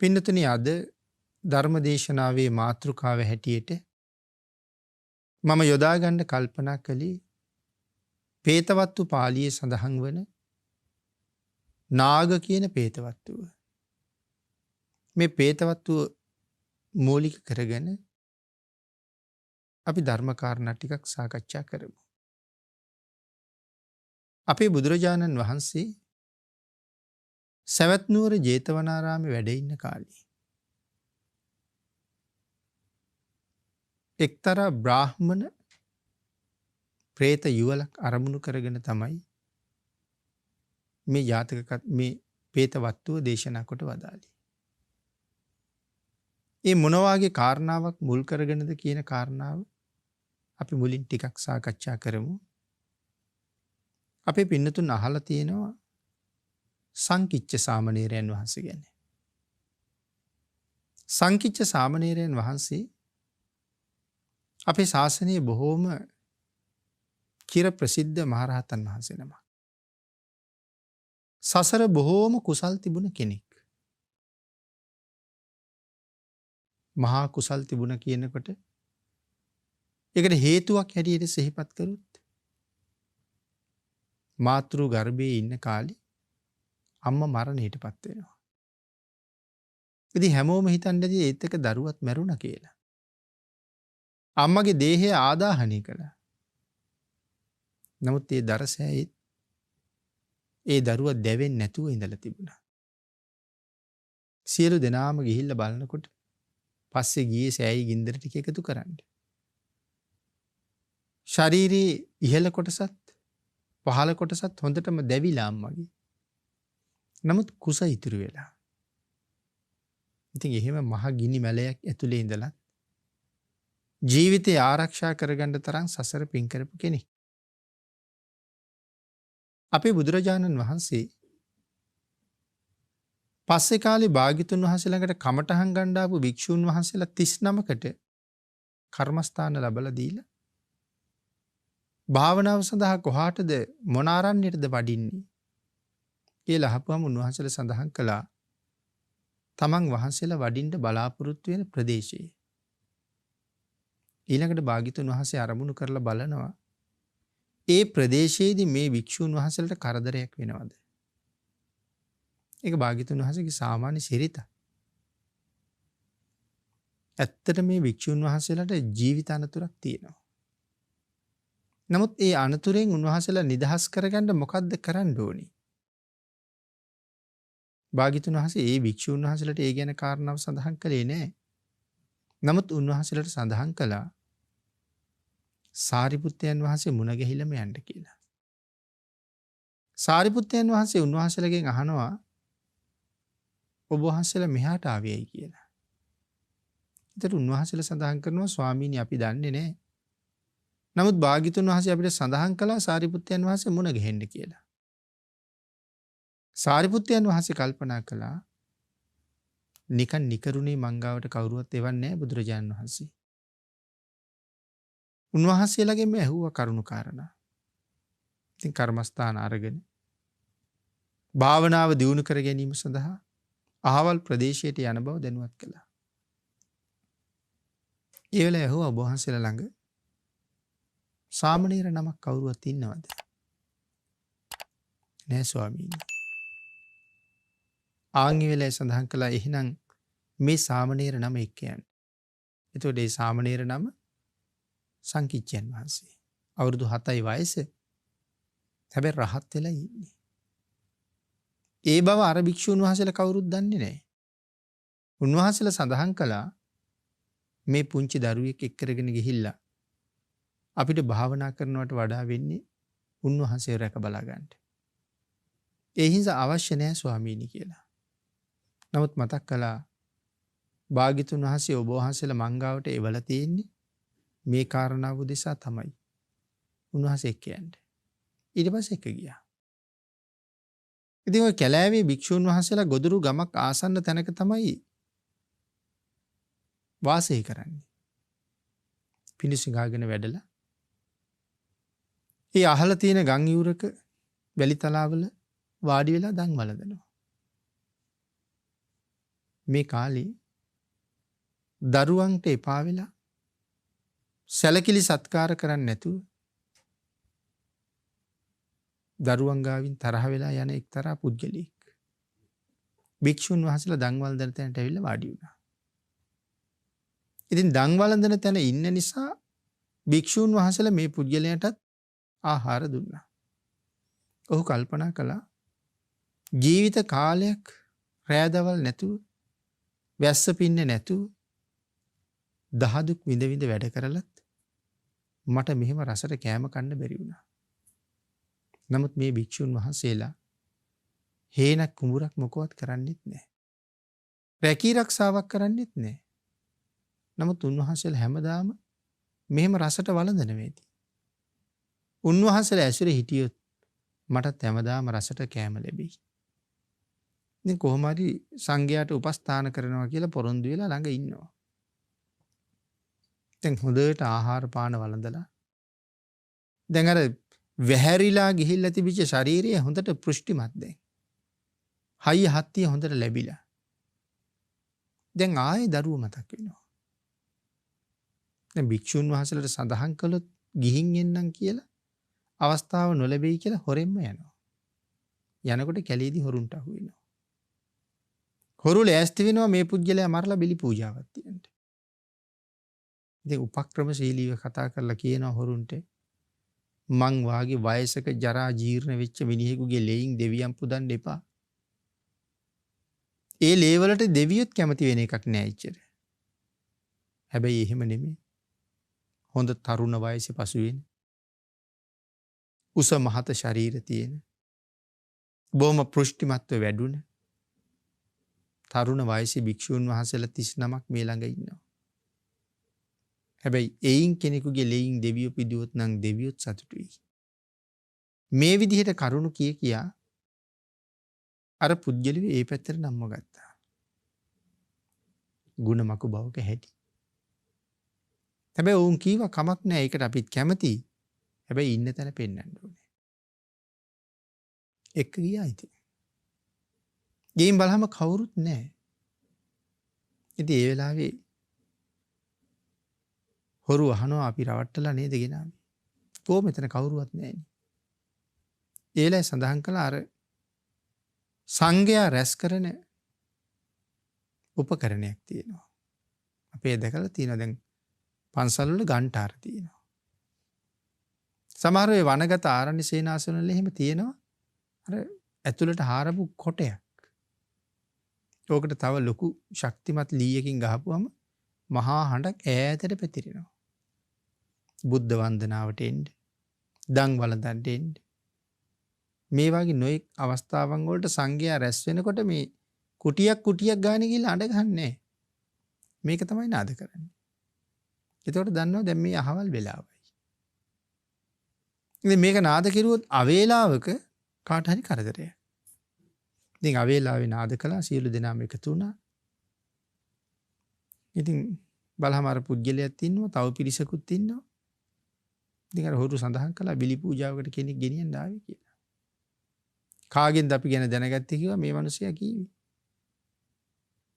පින්නතුනි අද ධර්ම දේශනාවේ මාතෘකාව හැටියට මම යොදාගන්න කල්පනා කළේ පේතවත්තු පාලියේ සඳහන් වන නාග කියන පේතවත්තුව. මේ පේතවත්තුව මූලික කරගෙන අපි ධර්මකාරණා ටිකක් සාකච්ඡා කරමු. අපේ බුදුරජාණන් වහන්සේ සවැත් නුවර ජේතවනාරාමේ වැඩ ඉන්න කාලේ එක්තරා බ්‍රාහ්මණ ප්‍රේත යුවලක් අරමුණු කරගෙන තමයි මේ පේතවත්තුව දේශනා කොට වදාළේ. ඒ මොනවාගේ කාරණාවක් මුල් කරගෙනද කියන කාරණාව අපි මුලින් ටිකක් සාකච්ඡා කරමු. අපේ පින්නතුන් අහලා තියෙනවා සංකිච්ච සාමණේරයන් වහන්සේ ගැන. සංකිච්ච සාමණේරයන් වහන්සේ අපේ ශාසනයේ බොහෝම චිර ප්‍රසිද්ධ මහරහතන් වහන්සේ නමක්. සසර බොහෝම කුසල් තිබුණ කෙනෙක්. මහා කුසල් තිබුණ කියනකොට ඒකට හේතුවක් හැටියට සිහිපත් කරුත් මාතෘ ගර්භයේ ඉන්න කාලේ අම්මා මරණයට පත් වෙනවා. ඉතින් හැමෝම හිතන්නේ ඒත් එක දරුවත් මැරුණා කියලා. අම්මගේ දේහය ආදාහනය කළා. නමුත් ඒ දරසෑයෙත් ඒ දරුවා දැවෙන්නේ නැතුව ඉඳලා තිබුණා. සියලු දෙනාම ගිහිල්ලා බලනකොට පස්සේ ගියේ සෑයි ගින්දර ටික එකතු කරන්න. ශරීරයේ ඉහළ කොටසත් පහළ කොටසත් හොඳටම දැවිලා අම්මගේ. නමුත් කුස ඉතුරු වෙලා. ඉතින් එහෙම මහ ගිනි මැලයක් ඇතුලේ ඉඳලා ජීවිතය ආරක්ෂා කරගන්න තරම් සසර පින් කරපු කෙනෙක්. අපේ බුදුරජාණන් වහන්සේ පස්සේ කාලේ භාග්‍යතුන් වහන්සේ ළඟට කමඨහං ගන්න ආපු භික්ෂුන් වහන්සේලා 39කට කර්මස්ථාන ලැබලා දීලා භාවනාව සඳහා කොහාටද මොන ආරණ්‍යයටද වඩින්නේ කියලා අහපුවම උන්වහන්සේලා සඳහන් කළා තමන් වහන්සේලා වඩින්න බලාපොරොත්තු වෙන ප්‍රදේශයේ. ඊළඟට භාග්‍යතුන් වහන්සේ අරමුණු කරලා බලනවා ඒ ප්‍රදේශයේදී මේ භික්ෂුන් වහන්සේලාට කරදරයක් වෙනවද? ඒක භාග්‍යතුන් වහන්සේගේ සාමාන්‍ය සිරිත. ඇත්තට මේ භික්ෂුන් වහන්සේලාට ජීවිත අනතුරක් තියෙනවා. නමුත් ඒ අනතුරෙන් උන්වහන්සේලා නිදහස් කරගන්න මොකද්ද කරන්න ඕනි? භාග්‍යතුන් වහන්සේ ඒ භික්ෂුන් වහන්සේලාට ඒ ගැන කාරණාව සඳහන් කළේ නැහැ. නමුත් උන්වහන්සේලාට සඳහන් කළා සාරිපුත්තයන් වහන්සේ මුණ ගැහිලම යන්න කියලා. සාරිපුත්තයන් වහන්සේ උන්වහන්සේලාගෙන් අහනවා ඔබ වහන්සේලා මෙහාට ආවේයි කියලා. ඒතර උන්වහන්සේලා සඳහන් කරනවා ස්වාමීනි අපි දන්නේ නැහැ. නමුත් භාග්‍යතුන් වහන්සේ අපිට සඳහන් කළා සාරිපුත්තයන් වහන්සේ මුණ ගැහෙන්න කියලා. සාරිපුත්තයන් වහන්සේ කල්පනා කළා නිකන් නිකරුණේ මංගාවට කවුරුවත් එවන්නේ නැහැ බුදුරජාණන් වහන්සේ. උන්වහන්සේලාගෙන් මේ ඇහුවා කරුණු කාරණා. ඉතින් කර්මස්ථාන අරගෙන භාවනාව දියුණු කර ගැනීම සඳහා අහවල් ප්‍රදේශයට යන බව දැනුවත් කළා. ඒ වෙලාවේ ඇහුවා ඔබ වහන්සේලා ළඟ සාමණේර නමක් කවුරුවත් ඉන්නවද? නෑ ස්වාමීනි. ආන්ගේ වෙලාවේ සඳහන් කළා එහෙනම් මේ සාමණේර නම එක්ක යන්න. එතකොට මේ සාමණේර නම සංකිච්චයන් වහන්සේ. අවුරුදු 7යි වයස. හැබැයි රහත් වෙලා ඉන්නේ. ඒ බව අර භික්ෂුන් වහන්සේලා කවුරුත් දන්නේ නැහැ. උන්වහන්සේලා සඳහන් කළා මේ පුංචි දරුවෙක් එක් කරගෙන ගිහිල්ලා අපිට භාවනා කරනවට වඩා වෙන්නේ උන්වහන්සේ රැක බලා ගන්න. ඒ හින්දා අවශ්‍ය නැහැ ස්වාමීනි කියලා. නමුත් මතක් කළා භාග්‍යතුන් වහන්සේ ඔබ වහන්සේලා මංගාවට එවලා තියෙන්නේ මේ කාරණාව උදෙසා තමයි. උන්වහන්සේ එක්ක යන්නේ. ඊට පස්සේ එක්ක ගියා. ඉතින් ඔය කැලෑවේ භික්ෂුන් වහන්සේලා ගොදුරු ගමක් ආසන්න තැනක තමයි වාසය කරන්නේ. පිඬුසිඟාගෙන වැඩලා ඒ අහල තියෙන ගම් යූරක වැලි තලාවල වාඩි වෙලා දන් වළඳනවා. මේ කාලේ දරුවන්ට එපා වෙලා සැලකිලි සත්කාර කරන්නේ නැතුව දරුවන් ගාවින් තරහ වෙලා යන එක්තරා පුද්ගලයෙක් භික්ෂුන් වහන්සේලා දන් වළඳන තැනට ඇවිල්ලා වාඩි වුණා. ඉතින් දන් වළඳන තැන ඉන්න නිසා භික්ෂුන් වහන්සේලා මේ පුද්ගලයාටත් ආහාර දුන්නා. ඔහු කල්පනා කළා ජීවිත කාලයක් රෑදවල් නැතුව වැස්ස පින්නේ නැතුව දහදුක් විඳ විඳ වැඩ කරලත් මට මෙහෙම රසට කෑම කන්න බැරි වුණා. නමුත් මේ භික්ෂුන් වහන්සේලා හේනක් කුඹුරක් මොකවත් කරන්නෙත් නැහැ. රැකී රක්ෂාවක් කරන්නෙත් නැහැ. නමුත් උන්වහන්සේලා හැමදාම මෙහෙම රසට වළඳන වේදී. උන්වහන්සේලා ඇසුරේ හිටියොත් මටත් හැමදාම රසට කෑම ලැබෙයි. ඉතින් කොහොම හරි සංඝයාට උපස්ථාන කරනවා කියලා පොරොන්දු වෙලා ළඟ ඉන්නවා. දැන් හොඳට ආහාර පාන වළඳලා දැන් අර වැහැරිලා ගිහිල්ලා තිබිච්ච ශරීරය හොඳට පුෂ්ටිමත් දැන්. හයිය හත්තිය හොඳට ලැබිලා. දැන් ආයේ දරුවෝ මතක් වෙනවා. දැන් භික්ෂුන් වහන්සේලාට සඳහන් කළොත් ගිහින් එන්නම් කියලා අවස්ථාව නොලැබෙයි කියලා හොරෙන්ම යනවා. යනකොට කැලේදී හොරුන්ට අහු වෙනවා. හොරු ලෑස්ති වෙනවා මේ පුද්ගලයා මරලා බිලි පූජාවක් තියන්න. ඉතින් උපක්‍රමශීලීව කතා කරලා කියනවා හොරුන්ට මං වාගේ වයසක ජරා ජීර්ණ වෙච්ච මිනිහෙකුගේ ලෙයින් දෙවියන් පුදන්න එපා. ඒ ලේවලට දෙවියොත් කැමති වෙන එකක් නෑ ඉච්චර. හැබැයි එහෙම නෙමෙයි. හොඳ තරුණ වයසේ පසුවෙන උස මහත ශරීර තියෙන බොහොම පුෂ්ටිමත්ව වැඩුණ තරුණ වයසේ භික්ෂූන් වහන්සේලා 39ක් මේ ළඟ ඉන්නවා. හැබැයි එයින් කෙනෙකුගේ ලෙයින් දෙවියෝ පිදුවොත් නම් දෙවියොත් සතුටුයි. මේ විදිහට කරුණු කියා අර පුද්ගලයා ඒ පැත්තට නම්ම ගත්තා. ಗುಣ මකු බවක හැටි. හැබැයි වුන් කීවා කමක් නැහැ ඒකට අපිත් කැමතියි. හැබැයි ඉන්න තැන පෙන්වන්න ඕනේ. එක්ක ගියා ඉතින්. ගිහින් බලහම කවුරුත් නැහැ. ඉතින් ඒ වෙලාවේ හොරු අහනවා අපි රවට්ටලා නේද ගෙනාවේ. කොහොම මෙතන කවුරුවත් නැහැනේ. ඒලයි සඳහන් කළා අර සංඝයා රැස් කරන උපකරණයක් තියෙනවා. අපේ දැකලා තියෙනවා දැන් පන්සල් වල ගන්ටාර තියෙනවා. සමහර වෙලාව වනගත ආරණ්‍ය සේනාසන වල එහෙම තියෙනවා. අර ඇතුළට හාරපු කොටයක්. ඕකට තව ලොකු ශක්තිමත් ලීයකින් ගහපුවම මහා හඬක් ඈතට පැතිරෙනවා. බුද්ධ වන්දනාවට එන්න, දන් වළඳන්න එන්න. මේ වගේ නොයෙක් අවස්ථාවන් වලට සංඝයා රැස් වෙනකොට මේ කුටියක් ගානේ ගිහලා අඬ ගන්නෑ. මේක තමයි නාද කරන්නේ. එතකොට දන්නවා දැන් මේ අහවල් වෙලාවයි. ඉතින් මේක නාද කෙරුවොත් අවේලාවක කාට හරි කරදරයක්. ඉතින් අවේලාවේ නාද කළා සියලු දෙනාම එකතු වුණා. ඉතින් බලහම අර පුද්ගලයෙක් ඉන්නවා, තව පිරිසකුත් ඉන්නවා. ඉතින් අර හොරු සඳහන් කළා බිලි පූජාවකට කෙනෙක් ගෙනියන්න ආවේ කියලා. කාගෙන්ද අපි ගැන දැනගත්තේ කිව්වා මේ මිනිසයා කීවේ.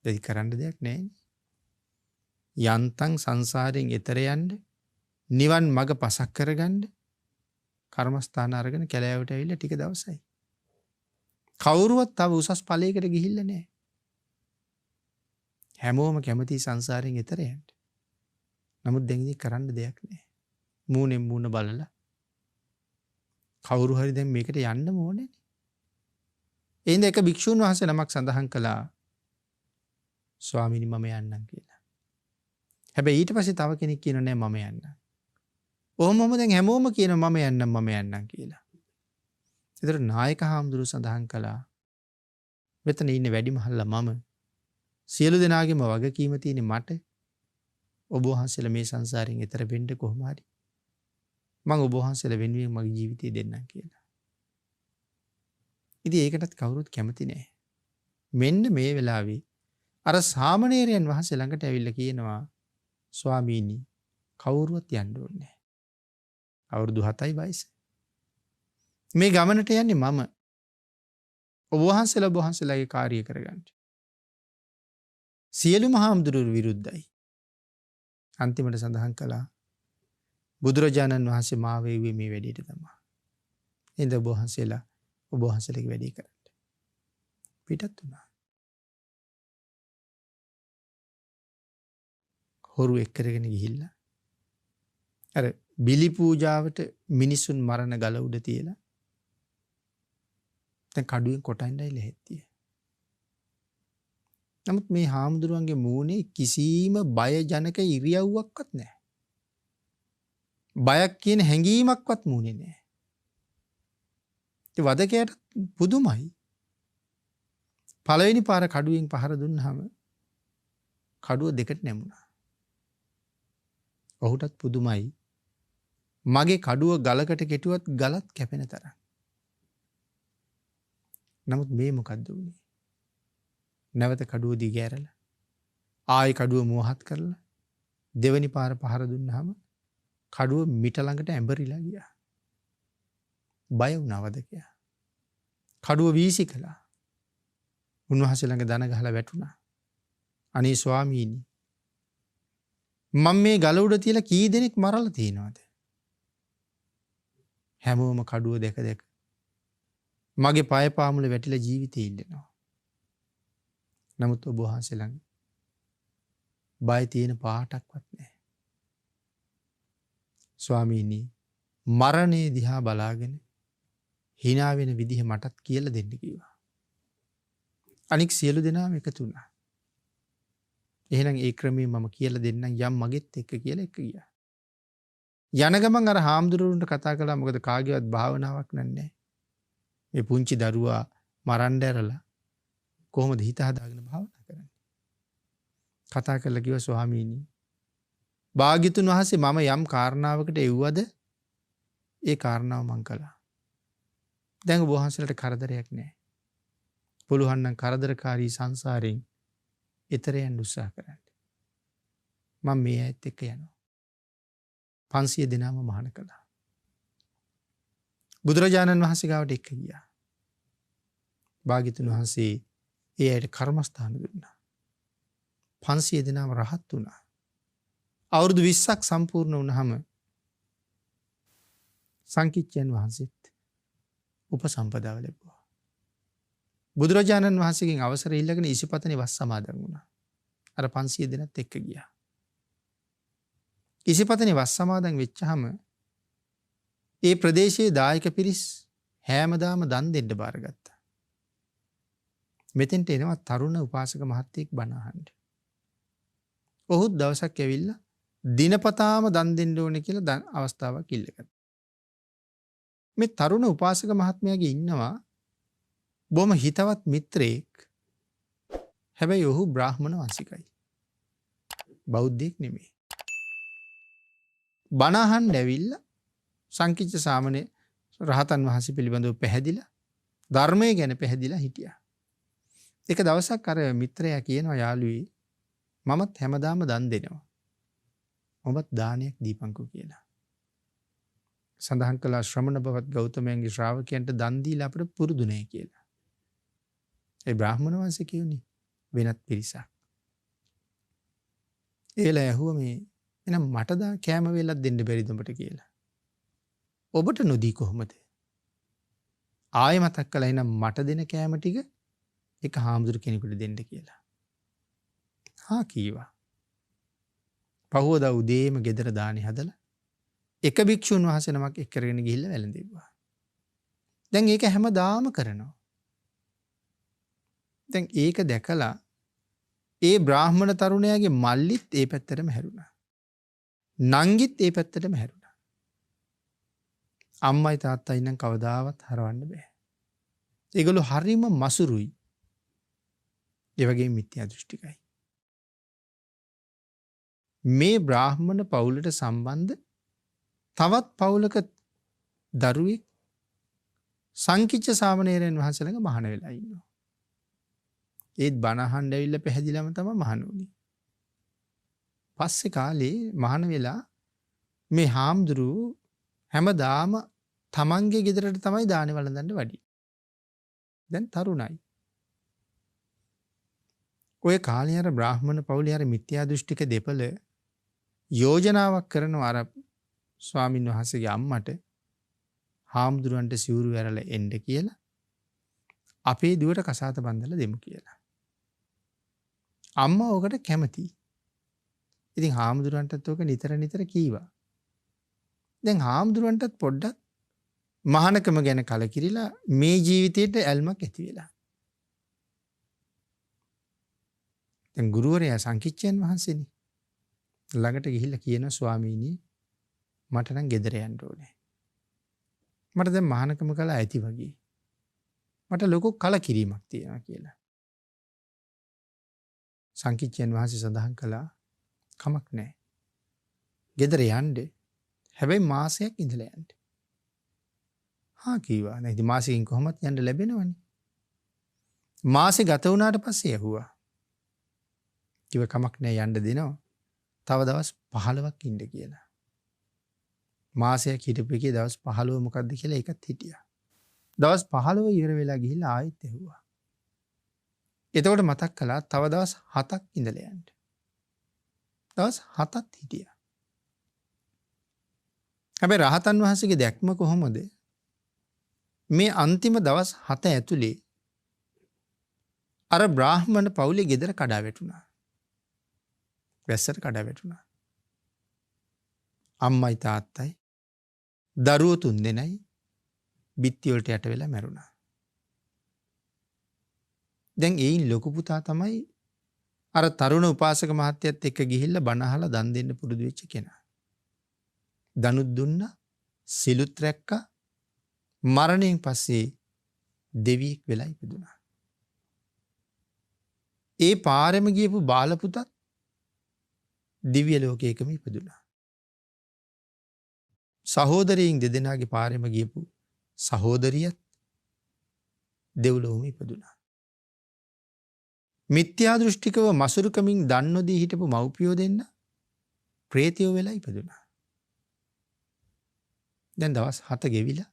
දෙයි කරන්න දෙයක් නැහැ. යන්තම් සංසාරයෙන් එතර යන්න නිවන් මඟ පසක් කරගන්න කර්මස්ථාන අරගෙන කැලෑවට ඇවිල්ලා ටික දවසයි. කවුරුවත් තව උසස් ඵලයකට ගිහිල්ලා නැහැ. හැමෝම කැමති සංසාරයෙන් එතර යන්න. නමුත් දැන් ඉතින් කරන්න දෙයක් නැහැ. මූණෙන් මූණ බලලා කවුරු හරි දැන් මේකට යන්න ඕනේ. එහෙනම් එක භික්ෂුන් වහන්සේ නමක් සඳහන් කළා ස්වාමීනි මම යන්නම් කියලා. හැබැයි ඊට පස්සේ තව කෙනෙක් කියනවා නෑ මම යන්නම්. ඔහොමම දැන් හැමෝම කියනවා මම යන්නම් කියලා. ඒතර නායක හාමුදුරුවෝ සඳහන් කළා මෙතන ඉන්නේ වැඩිමහල්ලා මම සියලු දෙනාගේම වගකීම තියෙන්නේ මට. ඔබ වහන්සේලා මේ සංසාරයෙන් එතර වෙන්න කොහොම හරි මම ඔබ වහන්සේලා වෙනුවෙන් මගේ ජීවිතය දෙන්නම් කියලා. ඉතින් ඒකටත් කවුරුත් කැමති නෑ. මෙන්න මේ වෙලාවේ අර සාමණේරයන් වහන්සේ ළඟට ඇවිල්ලා කියනවා ස්වාමීනි කවුරුවත් යන්න ඕනේ නෑ. අවුරුදු 7යි වයස. මේ ගමනට යන්නේ මම. ඔබ වහන්සේලාගේ කාර්යය කරගන්න. සියලුම හාමුදුරුවරු විරුද්ධයි. අන්තිමට සඳහන් කළා බුදුරජාණන් වහන්සේ මාව එව්වේ මේ වැඩේට තමයි. එඳ ඔබ වහන්සේලා ඔබ වහන්සේලගේ වැඩේ කරන්න. පිටත් වුණා. හොරු එක්කරගෙන ගිහිල්ලා අර බිලි පූජාවට මිනිසුන් මරණ ගල උඩ තියලා දැන් කඩුවෙන් කොටන්නයි ලැහැත්තිය. නමුත් මේ හාමුදුරුවන්ගේ මූණේ කිසිම බය ජනක ඉරියව්වක්වත් නැහැ. බයක් කියන හැඟීමක්වත් මූණේ නැහැ. ඒ වදකයට පුදුමයි. පළවෙනි පාර කඩුවෙන් පහර දුන්නාම කඩුව දෙකට නැමුණා. ඔහුටත් පුදුමයි. මගේ කඩුව ගලකට කෙටුවත් ගලත් කැපෙන තරම්. නමුත් මේ මොකද්ද වුනේ? නැවත කඩුව දිගෑරලා ආයි කඩුව මෝහත් කරලා දෙවනි පාර පහර දුන්නාම කඩුව මිට ළඟට ඇඹරිලා ගියා. බය වුණා වදකයා. කඩුව වීසි කළා. උන්වහන්සේ ළඟ දන ගහලා වැටුණා. අනේ ස්වාමීනි මම මේ ගල උඩ තියලා කී දෙනෙක් මරලා තියනවද? හැමෝම කඩුව දැක දැක මගේ පය පාමුල වැටිලා ජීවිතේ ඉල්ලනවා. නමුත් ඔබ වහන්සේ ළඟ බය තියෙන පාටක්වත් නැහැ. ස්වාමීනි මරණය දිහා බලාගෙන hina වෙන විදිහ මටත් කියලා දෙන්න කිව්වා. අනික සියලු දෙනාම එකතු වුණා. එහෙනම් ඒ ක්‍රමයේ මම කියලා දෙන්නම් යම් මගෙත් එක්ක කියලා එක ගියා. යන ගමන් අර හාමුදුරුවන්ට කතා කළා මොකද කාගේවත් භාවනාවක් නැහැ. මේ පුංචි දරුවා මරන්න ඇරලා කොහොමද හිත හදාගෙන භාවනා කරන්නේ? කතා කරලා කිව්වා ස්වාමීනි භාග්‍යතුන් වහන්සේ මම යම් කාරණාවකට එව්වද ඒ කාරණාව මං කළා. දැන් ඔබ වහන්සේලාට කරදරයක් නැහැ. පුළුවන් නම් කරදරකාරී සංසාරයෙන් ඈතර යන්න උත්සාහ කරන්න. මම මේ ඇයිත් එක්ක යනවා. 500 දෙනාම මහාන කළා. බුදුරජාණන් වහන්සේ ගාවට එක්ක ගියා. භාග්‍යතුන් වහන්සේ ඒ අයට කර්මස්ථාන දුන්නා. 500 දෙනාම රහත් වුණා. අවුරුදු 20ක් සම්පූර්ණ වුණාම සංකිච්ඡයන් වහන්සේත් උපසම්පදාව ලැබුවා. බුදුරජාණන් වහන්සේගෙන් අවසර ඉල්ලගෙන ඉසිපතනේ වස් සමාදන් වුණා. අර 500 දෙනත් එක්ක ගියා. ඉසිපතනේ වස් සමාදන් වෙච්චාම ඒ ප්‍රදේශයේ දායක පිරිස් හැමදාම දන් දෙන්න බාරගත්තා. මෙතෙන්ට එනවා තරුණ උපාසක මහත්තයෙක් බණ අහන්න. ඔහුත් දවසක් ඇවිල්ලා දිනපතාම දන් දෙන්න ඕනේ කියලා අවස්ථාවක් ඉල්ලගත්තා. මේ තරුණ උපාසක මහත්මයාගේ ඉන්නවා බොහොම හිතවත් මිත්‍රයෙක්. හැබැයි ඔහු බ්‍රාහ්මණ වංශිකයි. බෞද්ධයෙක් නෙමෙයි. බණ අහන්න ඇවිල්ලා සංකිච්ඡ සාමණේ රහතන් වහන්සේ පිළිබඳව පැහැදිලා ධර්මයේ ගැන පැහැදිලා හිටියා. එක දවසක් අර මිත්‍රයා කියනවා යාළුවේ මමත් හැමදාම දන් දෙනවා. ඔබත් දානයක් දීපන්කෝ කියලා. සඳහන් කළා ශ්‍රමණ බවත් ගෞතමයන්ගේ ශ්‍රාවකයන්ට දන් දීලා අපිට පුරුදු නැහැ කියලා. ඒ බ්‍රාහ්මණ වංශේ කියුනේ වෙනත් පිරිසක්. ඒලා ඇහුවා මේ එහෙනම් මට දා කෑම වේලක් දෙන්න බැරිද උඹට කියලා. ඔබට නොදී කොහොමද? ආයෙ මතක් කළා එහෙනම් මට දෙන කෑම ටික එක හාමුදුරු කෙනෙකුට දෙන්න කියලා. හා කීවා. පහුවදා උදේම ගෙදර දානි හදලා එක භික්ෂුන් වහන්සේ නමක් එක්කරගෙන ගිහිල්ලා වැළඳෙව්වා. දැන් ඒක හැමදාම කරනවා. දැන් ඒක දැකලා ඒ බ්‍රාහ්මණ තරුණයාගේ මල්ලිත් ඒ පැත්තටම හැරුණා. නංගිත් ඒ පැත්තටම හැරුණා. අම්මයි තාත්තයි නම් කවදාවත් හරවන්න බෑ. ඒගොල්ලෝ හරිම මසුරුයි. ඒ වගේ මිත්‍යා දෘෂ්ටිකයි. මේ බ්‍රාහ්මණ පවුලට සම්බන්ධ තවත් පවුලක දරුවෙක් සංකිච්ඡ සාමණේරයන් වහන්සේ ළඟ මහාන වෙලා ඉන්නවා. ඒත් බණ අහන්න ඇවිල්ලා පැහැදිලාම තමයි මහාන වුනේ. පස්සේ කාලේ මහාන වෙලා මේ හාමුදුරුවෝ හැමදාම තමන්ගේ ගෙදරට තමයි දානේ වළඳන්න වඩි. දැන් තරුණයි. ඔය කාලේ අර බ්‍රාහ්මණ පවුලේ අර මිත්‍යා දෘෂ්ටික දෙපළ යෝජනාවක් කරනවා අර ස්වාමින් වහන්සේගේ අම්මට හාමුදුරුවන්ට සිවුරු ඇරලා එන්න කියලා අපේ දුවට කසාත බන්ධලා දෙමු කියලා. අම්මා ඕකට කැමතියි. ඉතින් හාමුදුරුවන්ටත් ඕක නිතර නිතර කීවා. දැන් හාමුදුරුවන්ටත් පොඩ්ඩක් මහානකම ගැන කලකිරිලා මේ ජීවිතේට ඇල්මක් ඇති වෙලා. දැන් ගුරුවරයා සංකිච්ඡයන් වහන්සේනේ ළඟට ගිහිල්ලා කියන ස්වාමීනි මට නම් ගෙදර යන්න ඕනේ. මට දැන් මහානකම කළා ඇති වගේ. මට ලොකු කලකිරීමක් තියෙනවා කියලා. සංකිච්ඡයන් වහන්සේ සඳහන් කළා කමක් නැහැ. ගෙදර යන්න. හැබැයි මාසයක් ඉඳලා යන්න. හා කිව්වා. දැන් ඉතින් මාසෙකින් කොහොමත් යන්න ලැබෙනවනේ. මාසෙ ගත වුණාට පස්සේ ඇහුවා. කිව්ව කමක් නැහැ යන්න දෙනවා. තව දවස් 15ක් ඉන්න කියලා. මාසයක් හිටපු එකේ දවස් 15 මොකද්ද කියලා ඒකත් හිටියා. දවස් 15 ඉවර වෙලා ගිහිල්ලා ආයෙත් ඇහුවා. එතකොට මතක් කළා තව දවස් 7ක් ඉඳලා යන්න. දවස් 7ක් හිටියා. හැබැයි රහතන් වහන්සේගේ දැක්ම කොහොමද? මේ අන්තිම දවස් 7 ඇතුලේ අර බ්‍රාහ්මණ පවුලේ ගෙදර කඩා වැටුණා. වැස්සට කඩා වැටුණා. අම්මයි තාත්තයි දරුවෝ 3 දෙනයි බිත්ති වලට යට වෙලා මැරුණා. දැන් ඒයින් ලොකු පුතා තමයි අර තරුණ උපාසක මහත්තයත් එක්ක ගිහිල්ලා බණ අහලා දන් දෙන්න පුරුදු වෙච්ච කෙනා. දනුත් දුන්නා, සිලුත් රැක්කා. මරණයෙන් පස්සේ දෙවියෙක් වෙලා ඉපදුනා. ඒ පාරෙම ගියපු බාල පුතත් දිව්‍ය ලෝකයකම ඉපදුනා. සහෝදරයින් දෙදෙනාගේ පාරෙම ගියපු සහෝදරියත් දෙව්ලොවම ඉපදුනා. මිත්‍යා දෘෂ්ටිකව මසුරුකමින් දන් නොදී හිටපු මව්පියෝ දෙන්න ප්‍රේතයෝ වෙලා ඉපදුනා. දැන් දවස් 7 ගෙවිලා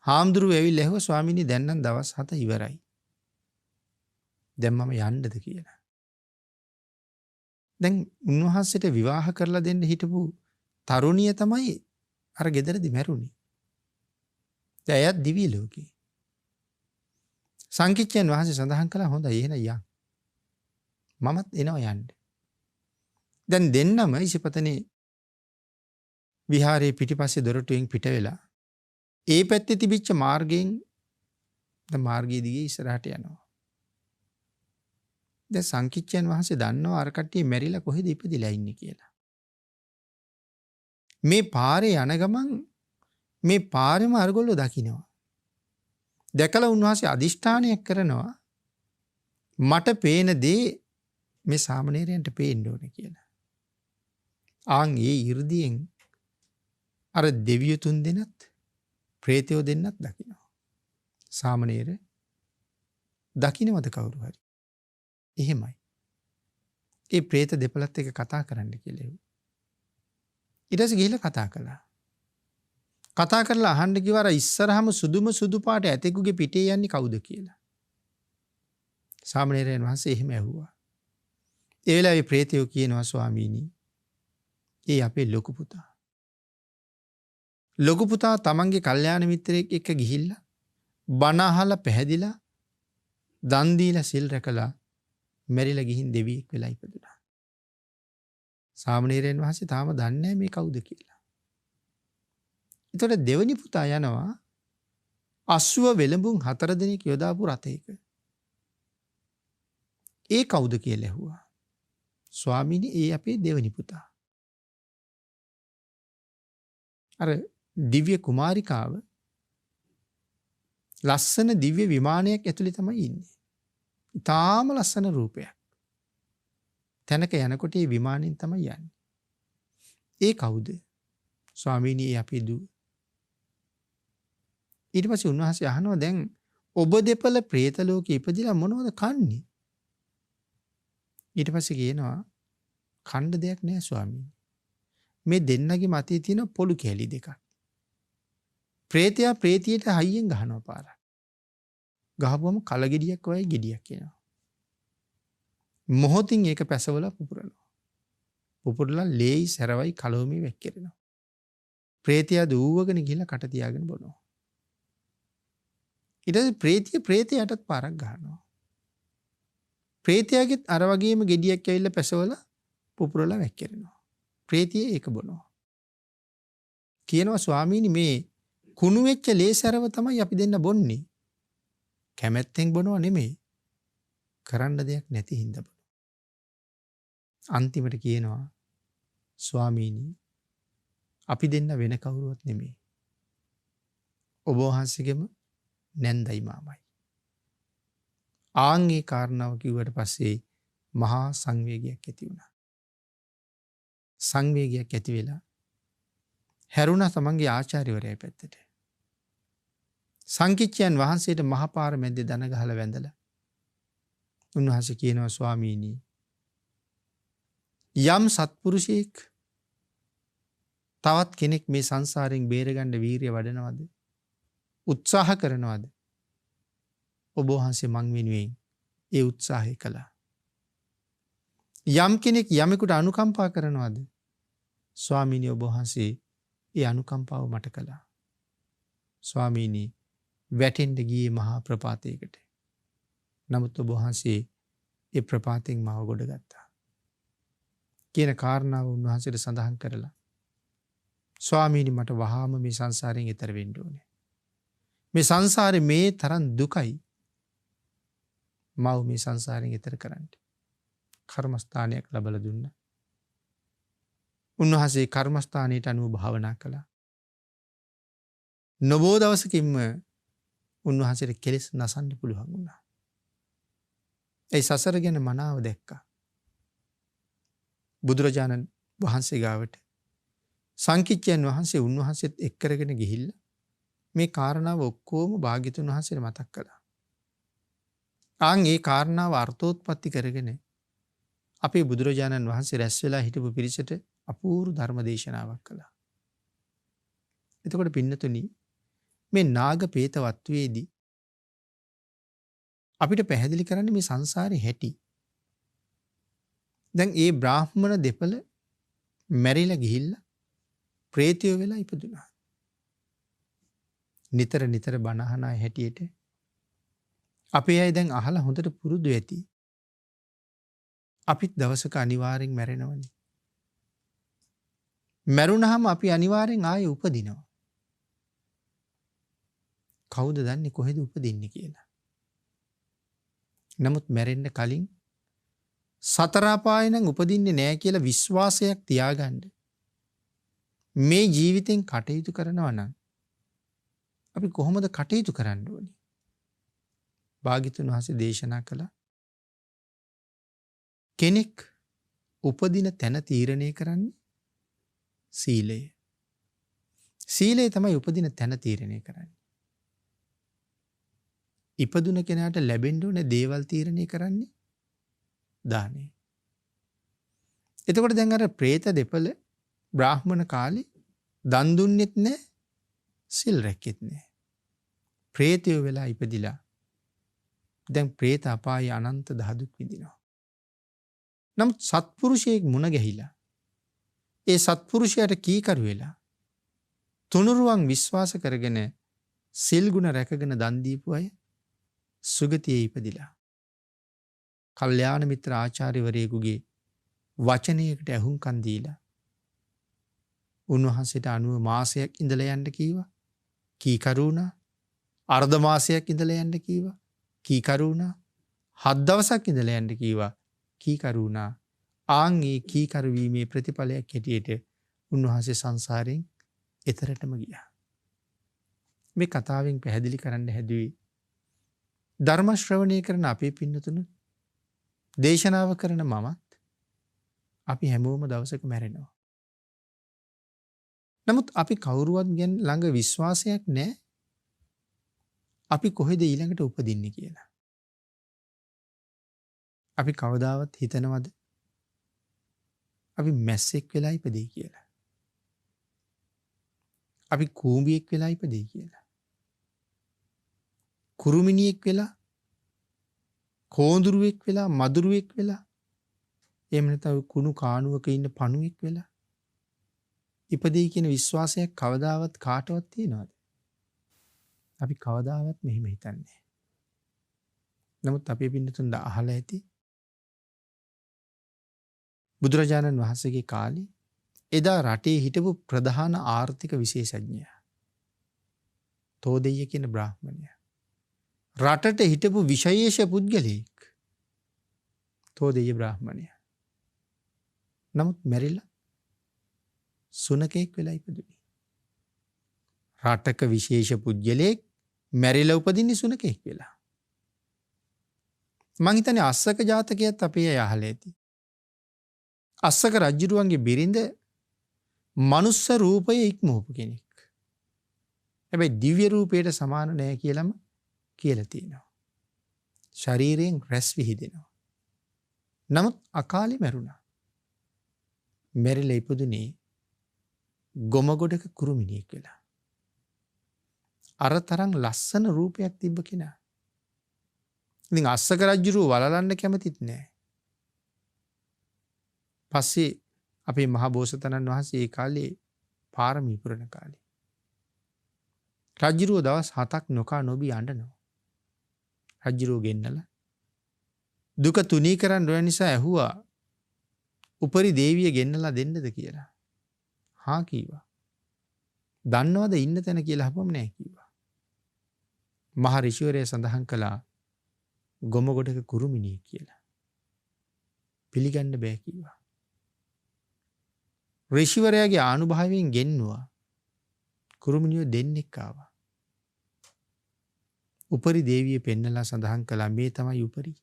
හාමුදුරුවෝ ඇවිල්ලා ඇහුවා ස්වාමීනි දැන් නම් දවස් 7 ඉවරයි. දැන් මම යන්නද කියලා. දැන් උන්වහන්සේට විවාහ කරලා දෙන්න හිටපු තරුණිය තමයි අර ගෙදරදී මැරුණේ. දැන් එයත් දිව්‍ය ලෝකේ. සංකිච්ඡයන් වහන්සේ සඳහන් කළා හොඳයි එහෙනම් යන්න. මමත් එනවා යන්න. දැන් දෙන්නම ඉසිපතනේ විහාරයේ පිටිපස්සේ දොරටුවෙන් පිට වෙලා ඒ පැත්තේ තිබිච්ච මාර්ගයෙන් මාර්ගයේ දිගේ ඉස්සරහට යනවා. දැන් සංකිච්ඡයන් වහන්සේ දන්නවා අර කට්ටිය මැරිලා කොහෙද ඉපදිලා ඉන්නේ කියලා. මේ පාරේ යන ගමන් මේ පාරෙම අරගොල්ලෝ දකින්නවා. දැකලා උන්වහන්සේ අදිෂ්ඨානයක් කරනවා මට පේන දේ මේ සාමණේරයන්ට පේන්න ඕනේ කියලා. ආන් ඒ 이르දියෙන් අර දෙවියෝ 3 දෙනත් ප්‍රේතයෝ දෙන්නත් දකින්නවා. සාමණේර දකින්නවද කවුරු හරි? එහෙමයි. ඒ ප්‍රේත දෙපළත් එක්ක කතා කරන්න කියලා එව්වා. ඊට පස්සේ ගිහිල්ලා කතා කළා. කතා කරලා අහන්න කිව්වා අර ඉස්සරහම සුදුම සුදු පාට ඇතෙකුගේ පිටේ යන්නේ කවුද කියලා. සාමණේරයන් වහන්සේ එහෙම ඇහුවා. ඒ වෙලාවේ ප්‍රේතයෝ කියනවා ස්වාමීනි ඒ අපේ ලොකු පුතා. ලොකු පුතා තමන්ගේ කල්යාණ මිත්‍රයෙක් එක්ක ගිහිල්ලා බණ අහලා පැහැදිලා දන් දීලා සිල් රැකලා මැරිලා ගිහින් දෙවියෙක් වෙලා ඉපදුනා. සාමණේරයන් වහන්සේ තාම දන්නේ නැහැ මේ කවුද කියලා. ඒතකොට දෙවෙනි පුතා යනවා අශ්ව වෙලඹුන් 4 දෙනෙක් යොදාපු රථයක. ඒ කවුද කියලා ඇහුවා. ස්වාමීනි ඒ අපේ දෙවෙනි පුතා. අර දිව්‍ය කුමාරිකාව ලස්සන දිව්‍ය විමානයක් ඇතුලේ තමයි ඉන්නේ. ඊටාම ලස්සන රූපයක්. තැනක යනකොට මේ විමානෙන් තමයි යන්නේ. ඒ කවුද? ස්වාමීනි ඒ අපේ දුව. ඊට පස්සේ උන්වහන්සේ අහනවා දැන් ඔබ දෙපළ പ്രേත ලෝකෙ ඉපදිලා මොනවද කන්නේ? ඊට පස්සේ කියනවා කණ්ඩ දෙයක් නෑ ස්වාමීනි. මේ දෙන්නගේ මතේ තියෙන පොළු කැලි දෙකක්. ප්‍රේතයා ප්‍රේතියට හයියෙන් ගහනවා පාරක්. ගහපුවම කලගෙඩියක් වගේ ගෙඩියක් එනවා. මොහොතින් ඒක පැසවලා පුපුරනවා. පුපුරලා ලේයි සැරවයි කලවමී වැක්කිරෙනවා. ප්‍රේතයා දූවගෙන ගිහිල්ලා කට තියාගෙන බොනවා. ඊට පස්සේ ප්‍රේතයාටත් පාරක් ගහනවා. ප්‍රේතයාගෙත් අර වගේම ගෙඩියක් ඇවිල්ලා පැසවලා පුපුරලා වැක්කිරෙනවා. ප්‍රේතිය ඒක බොනවා. කියනවා ස්වාමීනි මේ කුණු වෙච්ච ලේ සැරව තමයි අපි දෙන්න බොන්නේ. කැමැත්තෙන් බොනවා නෙමෙයි. කරන්න දෙයක් නැති හින්දා බොනවා. අන්තිමට කියනවා ස්වාමීනි අපි දෙන්න වෙන කවුරුවත් නෙමෙයි. ඔබ වහන්සේගෙම නැන්දයි මාමයි. ආන්ගේ කාරණාව කිව්වට පස්සේ මහා සංවේගයක් ඇති වුණා. සංවේගයක් ඇති වෙලා හැරුණා තමන්ගේ ආචාර්යවරයා පැත්තට. සංකිච්ඡයන් වහන්සේට මහපාර මැද්දේ දන ගහලා වැඳලා උන්වහන්සේ කියනවා ස්වාමීනි යම් සත්පුරුෂයෙක් තවත් කෙනෙක් මේ සංසාරයෙන් බේරගන්න වීරිය වඩනවද උත්සාහ කරනවද ඔබ වහන්සේ මං වෙනුවෙන් ඒ උත්සාහය කළා. යම් කෙනෙක් යමෙකුට අනුකම්පා කරනවද ස්වාමීනි ඔබ වහන්සේ ඒ අනුකම්පාව මට කළා. ස්වාමීනි වැටෙන්න ගියේ මහා ප්‍රපාතයකට. නමුත් ඔබ වහන්සේ ඒ ප්‍රපාතයෙන් මාව ගොඩගත්තා. කියන කාරණාව උන්වහන්සේට සඳහන් කරලා ස්වාමීනි මට වහාම මේ සංසාරයෙන් එතර වෙන්න ඕනේ. මේ සංසාරේ මේ තරම් දුකයි. මව මේ සංසාරයෙන් එතර කරන්න. කර්මස්ථානයක් ලැබලා දුන්නා. උන්වහන්සේ කර්මස්ථානයට අනුව භාවනා කළා. නොබෝ දවසකින්ම උන්වහන්සේට කෙලෙස් නසන්න පුළුවන් වුණා. ඒ සසර ගැන මනාව දැක්කා. බුදුරජාණන් වහන්සේ ගාවට සංකිච්ඡයන් වහන්සේ උන්වහන්සේත් එක් කරගෙන ගිහිල්ලා මේ කාරණාව ඔක්කොම භාග්‍යතුන් වහන්සේට මතක් කළා. ආන් ඒ කාරණාව අර්ථෝත්පත්ති කරගෙන අපේ බුදුරජාණන් වහන්සේ රැස් වෙලා හිටපු පිරිසට අපූර්ව ධර්ම දේශනාවක් කළා. එතකොට පින්නතුනි මේ නාග පේත වත්වයේදී අපිට පැහැදිලි කරන්නේ මේ සංසාරේ හැටි. දැන් ඒ බ්‍රාහ්මණ දෙපළ මැරිලා ගිහිල්ලා ප්‍රේතයෝ වෙලා ඉපදුනා. නිතර නිතර බණ අහන අය හැටියට අපේ අය දැන් අහලා හොඳට පුරුදු ඇති. අපිත් දවසක අනිවාර්යෙන් මැරෙනවනේ. මැරුණාම අපි අනිවාර්යෙන් ආයෙ උපදිනවා. කවුද දන්නේ කොහෙද උපදින්නේ කියලා. නමුත් මැරෙන්න කලින් සතර අපායේ නම් උපදින්නේ නැහැ කියලා විශ්වාසයක් තියාගන්න. මේ ජීවිතෙන් කටයුතු කරනවා නම් අපි කොහොමද කටයුතු කරන්න ඕනේ? භාග්‍යතුන් වහන්සේ දේශනා කළා කෙනෙක් උපදින තැන තීරණය කරන්නේ සීලය. සීලය තමයි උපදින තැන තීරණය කරන්නේ. ඉපදුන කෙනාට ලැබෙන්න ඕන දේවල් තීරණය කරන්නේ දානය. එතකොට දැන් අර പ്രേත දෙපළ බ්‍රාහ්මණ කාලේ දන් දුන්නෙත් නැහැ, සිල් රැක්කෙත් නැහැ. പ്രേතයෝ වෙලා ඉපදිලා දැන් പ്രേත අපායේ අනන්ත දහදුක් විඳිනවා. නමුත් සත්පුරුෂයෙක් මුණ ගැහිලා ඒ සත්පුරුෂයාට කීකරු වෙලා තුනුරුවන් විශ්වාස කරගෙන සිල් ගුණ රැකගෙන දන් දීපු අය සුගතියේ ඉපදිලා කල්යාණ මිත්‍ර ආචාර්යවරයෙකුගේ වචනයකට ඇහුම්කන් දීලා උන්වහන්සේට 90 මාසයක් ඉඳලා යන්න කීවා. කීකරු වුණා. අර්ධ මාසයක් ඉඳලා යන්න කීවා. කීකරු වුණා. 7 දවසක් ඉඳලා යන්න කීවා. කීකරු වුණා. ආන්ගේ කීකරු වීමේ ප්‍රතිඵලයක් හැටියට උන්වහන්සේ සංසාරයෙන් එතරටම ගියා. මේ කතාවෙන් පැහැදිලි කරන්න හැදුවේ ධර්ම ශ්‍රවණය කරන අපේ පින්නතුණු දේශනාව කරන මමත් අපි හැමෝම දවසක මැරෙනවා. නමුත් අපි කවුරුවත් ගැන ළඟ විශ්වාසයක් නැහැ. අපි කොහෙද ඊළඟට උපදින්නේ කියලා. අපි කවදාවත් හිතනවද අපි මැස්සෙක් වෙලා ඉපදෙයි කියලා? අපි කූඹියෙක් වෙලා ඉපදෙයි කියලා? කුරුමිනියෙක් වෙලා, කෝඳුරුවෙක් වෙලා, මදුරුවෙක් වෙලා, එහෙම නැත්නම් කුණු කානුවක ඉන්න පණුවෙක් වෙලා ඉපදී කියන විශ්වාසයක් කවදාවත් කාටවත් තියනවද? අපි කවදාවත් මෙහෙම හිතන්නේ නැහැ. නමුත් අපේ පින්නතුන් අහලා ඇති බුදුරජාණන් වහන්සේගේ කාලේ එදා රටේ හිටපු ප්‍රධාන ආර්ථික විශේෂඥයා තෝදෙය කියන බ්‍රාහ්මණයා. රටට හිටපු විශේෂ පුද්ගලයෙක් තෝදෙය බ්‍රාහ්මණයා. නමුත් මැරිලා සුනකෙක් වෙලා ඉපදුනේ. රටක විශේෂ පුද්ගලයෙක් මැරිලා උපදින්නේ සුනකෙක් වෙලා. මං හිතන්නේ අස්සක ජාතකයත් අපේ අය අහලා ඇති. අස්සක රජුරුවන්ගේ බිරිඳ මනුස්ස රූපය ඉක්මවපු කෙනෙක්. හැබැයි දිව්‍ය රූපයට සමාන නෑ කියලාම කියලා තියෙනවා. ශරීරයෙන් රැස් විහිදෙනවා. නමුත් අකාලේ මැරුණා. මැරිලා ඉපදුනේ ගොමගොඩක කුරුමිනියෙක් වෙලා. අර තරම් ලස්සන රූපයක් තිබ්බ කෙනා. ඉතින් අස්සක රජුරුව වලලන්න කැමතිත් නෑ. පස්සේ අපේ මහා බෝසතාණන් වහන්සේ ඒ කාලේ පාරමී පුරන කාලේ රජුරුව දවස් 7ක් නොකා නොබී අඬනවා. රජුරුව ගෙන්නලා දුක තුනී කරන්න ඕන නිසා ඇහුවා උපරි දේවිය ගෙන්නලා දෙන්නද කියලා. හා කීවා. දන්නවද ඉන්න තැන කියලා අහපම නෑ කීවා. මහ ඍෂිවරයා සඳහන් කළා ගොමගොඩක කුරුමිනියෙක් කියලා. පිළිගන්න බෑ කීවා. ඍෂිවරයාගේ ආනුභාවයෙන් ගෙන්නුවා. කුරුමිනියෝ දෙන්නෙක් ආවා. උපරි දේවිය පෙන්නලා සඳහන් කළා මේ තමයි උපරි.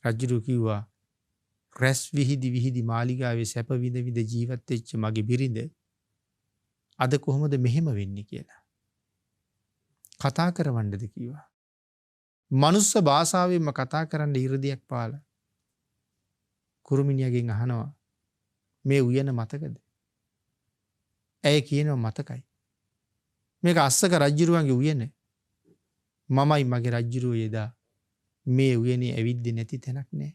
රජුරු කිව්වා රැස් විහිදි විහිදි මාලිගාවේ සැප විඳ විඳ ජීවත් වෙච්ච මගේ බිරිඳ අද කොහොමද මෙහෙම වෙන්නේ කියලා. කතා කරවන්නද කිව්වා. මනුස්ස භාෂාවෙන්ම කතා කරන්න ඉරදියක් පාලා. කුරුමිනියගෙන් අහනවා මේ උයන මතකද? ඇය කියනවා මතකයි. මේක අස්සක රජුරුවන්ගේ උයන. මමයි මගේ රජුරුවෝ එදා මේ උයනේ ඇවිද්දේ නැති තැනක් නෑ.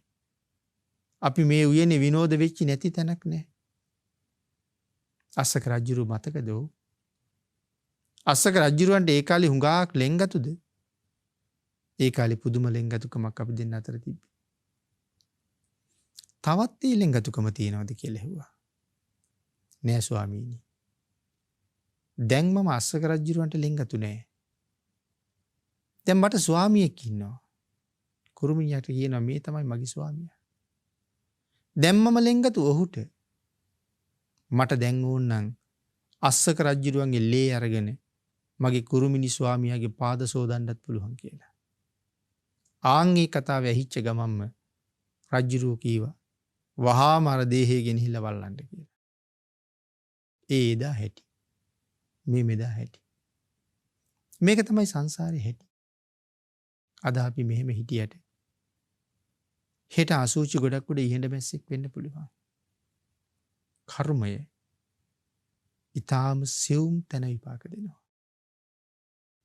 අපි මේ උයනේ විනෝද වෙච්චි නැති තැනක් නෑ. අස්සක රජුරුව මතකද? අස්සක රජුරුවන්ට ඒ කාලේ හුඟාක් ලෙන්ගතුද? ඒ කාලේ පුදුම ලෙන්ගතුකමක් අපි දෙන්න අතර තිබ්බේ. තවත් ඒ ලෙන්ගතුකම තියෙනවද කියලා ඇහුවා. නෑ ස්වාමීනි. දැන් මම අස්සක රජුරුවන්ට ලෙන්ගතු නෑ. දැන් මට ස්වාමියෙක් ඉන්නවා. කුරුමිනියට කියනවා මේ තමයි මගේ ස්වාමියා. දැන් මම ලෙන්ගතු ඔහුට. මට දැන් ඕනනම් අස්සක රජුරුවන්ගේ ලේ අරගෙන මගේ කුරුමිනි ස්වාමියාගේ පාද සෝදන්නත් පුළුවන් කියලා. ආන්ගේ කතාව ඇහිච්ච ගමන්ම රජුරුව කීවා වහාම අර දේහය ගෙනහිල්ලා වල්ලන්න කියලා. ඒ එදා හැටි. මේ මෙදා හැටි. මේක තමයි සංසාරේ හැටි. අද අපි මෙහෙම හිටියට හෙට අසූචි ගොඩක් උඩ ඉහෙඳ මැස්සෙක් වෙන්න පුළුවන්. කර්මය ඊටාම සියුම් තැන විපාක දෙනවා.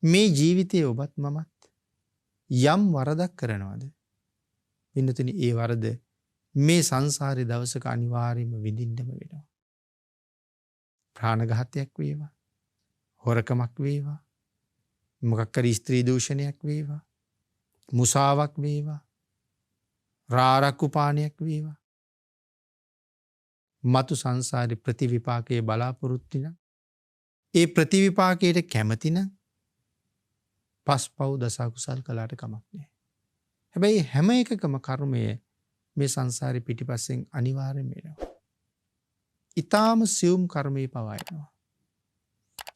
මේ ජීවිතයේ ඔබත් මමත් යම් වරදක් කරනවද? පින්නතුනි ඒ වරද මේ සංසාරේ දවසක අනිවාර්යයෙන්ම විඳින්නම වෙනවා. ප්‍රාණඝාතයක් වේවා, හොරකමක් වේවා, මොකක් හරි ස්ත්‍රී දූෂණයක් වේවා, මුසාවක් වේවා, රාරක්කු පානයක් වේවා. මතු සංසාරේ ප්‍රතිවිපාකයේ බලාපොරොත්තු නම් ඒ ප්‍රතිවිපාකයට කැමති නම් පස්පව් දස කුසල් කළාට කමක් නැහැ. හැබැයි හැම එකකම කර්මය මේ සංසාරේ පිටිපස්සෙන් අනිවාර්යයෙන්ම එනවා. ඊටාම සියුම් කර්මයේ පවා එනවා.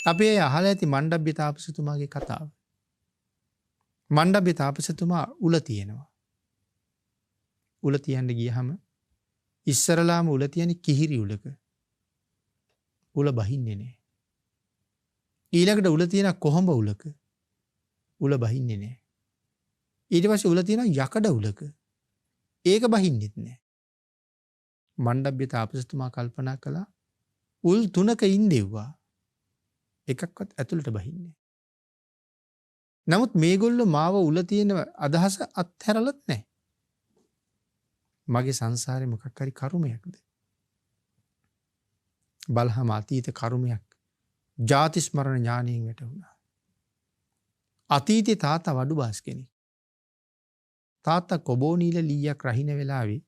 අපි අහලා ඇති මණ්ඩබ්බි තාපසතුමාගේ කතාව. මණ්ඩබ්බි තාපසතුමා උල තියෙනවා. උල තියන්න ගියහම ඉස්සරලාම උල තියන්නේ කිහිරි උලක. උල බහින්නේ නැහැ. ඊළඟට උල තියෙන කොහොඹ උලක. උල බහින්නේ නැහැ. ඊට පස්සේ උල තියෙන යකඩ උලක. ඒක බහින්නෙත් නැහැ. මණ්ඩබ්බි තාපසතුමා කල්පනා කළා උල් 3ක ඉඳෙව්වා. එකක්වත් ඇතුළට බහින්නේ. නමුත් මේගොල්ලෝ මාව උල තියෙන අදහස අත්හැරලත් නැහැ. මගේ සංසාරේ මොකක් හරි කර්මයක්ද? බලහම අතීත කර්මයක් ජාති ස්මරණ ඥානයෙන් වැටුණා. අතීතේ තාත්තා වඩු බාස් කෙනෙක්. තාත්තා කොබෝ නීල ලීයක් රහින වෙලාවේ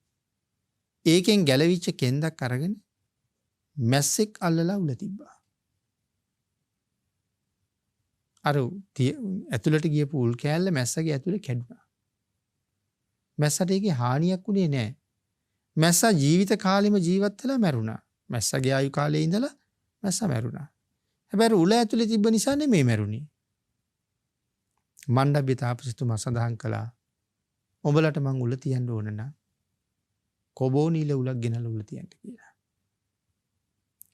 ඒකෙන් ගැලවිච්ච කෙන්දක් අරගෙන මැස්සෙක් අල්ලලා උල තිබ්බා. අර ඇතුළට ගියපු උල් කෑල්ල මැස්සගේ ඇතුලේ කැඩුනා. මැස්සට ඒකේ හානියක් වුණේ නැහැ. මැස්සා ජීවිත කාලෙම ජීවත් වෙලා මැරුණා. මැස්සගේ ආයු කාලේ ඉඳලා මැස්සා මැරුණා. හැබැයි උල ඇතුලේ තිබ්බ නිසා නෙමෙයි මැරුණේ. මණ්ඩබ්බේ තාපසතුමා සඳහන් කළා ඔබලට මං උල තියන්න ඕන නම් කොබෝ නීල උලක් ගෙනල්ලා උල තියන්න කියලා.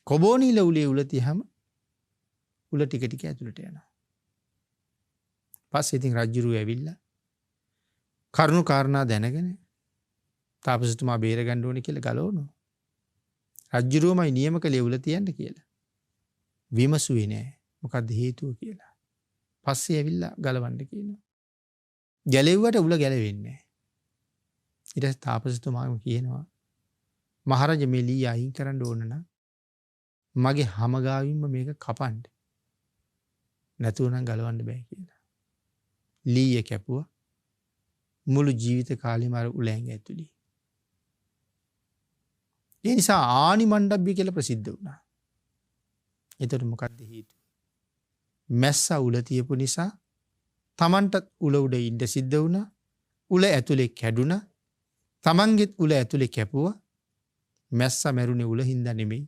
කොබෝ නීල උලේ උල තියහම උල ටික ටික ඇතුලට යනවා. පස්සේ ඉතින් රජුරු ඇවිල්ලා කරුණු කාරණා දැනගෙන තාපසතුමා බේර ගන්න ඕනේ කියලා ගලවනවා. රජුරුවමයි නියම කළේ උල තියන්න කියලා. විමසුවේ නෑ මොකක්ද හේතුව කියලා. පස්සේ ඇවිල්ලා ගලවන්න කියනවා. ගැලෙව්වට උල ගැලවෙන්නේ නෑ. ඊට පස්සේ තාපසතුමාම කියනවා මහරජ මේ ලී අයින් කරන්න ඕන නම් මගේ හැම ගාවින්ම මේක කපන්න. නැතුව නම් ගලවන්න බෑ කියලා. ලීය කැපුවා. මුළු ජීවිත කාලෙම අර උලැංග ඇතුළේ. ඒ නිසා ආනි මණ්ඩබ්බිය කියලා ප්‍රසිද්ධ වුණා. එතකොට මොකක්ද හේතුව? මැස්සා උල තියපු නිසා තමන්ට උල උඩ ඉන්න සිද්ධ වුණා. උල ඇතුලේ කැඩුනා. තමන්ගෙත් උල ඇතුලේ කැපුවා. මැස්සා මැරුණේ උල හින්දා නෙමෙයි.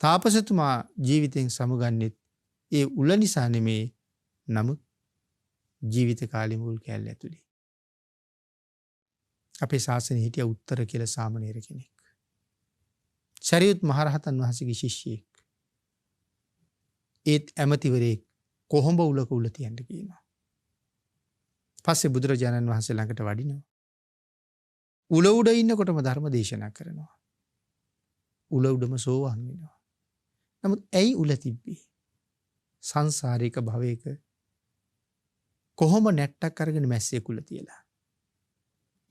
තාපසතුමා ජීවිතෙන් සමුගන්නෙත් ඒ උල නිසා නෙමෙයි. නමුත් ජීවිත කාලෙම උල් කැල්ල ඇතුලේ. අපේ ශාසනයේ හිටිය උත්තර කියලා සාමණේර කෙනෙක්. සරියුත් මහරහතන් වහන්සේගේ ශිෂ්‍යයෙක්. ඒත් ඇමතිවරයෙක් කොහොඹ උලක උල තියන්න කියනවා. පස්සේ බුදුරජාණන් වහන්සේ ළඟට වඩිනවා. උල උඩ ඉන්නකොටම ධර්ම දේශනා කරනවා. උල උඩම සෝවාන් වෙනවා. නමුත් ඇයි උල තිබ්බේ? සංසාරික භවයක කොහොම නැට්ටක් අරගෙන මැස්සේ කුල තියලා.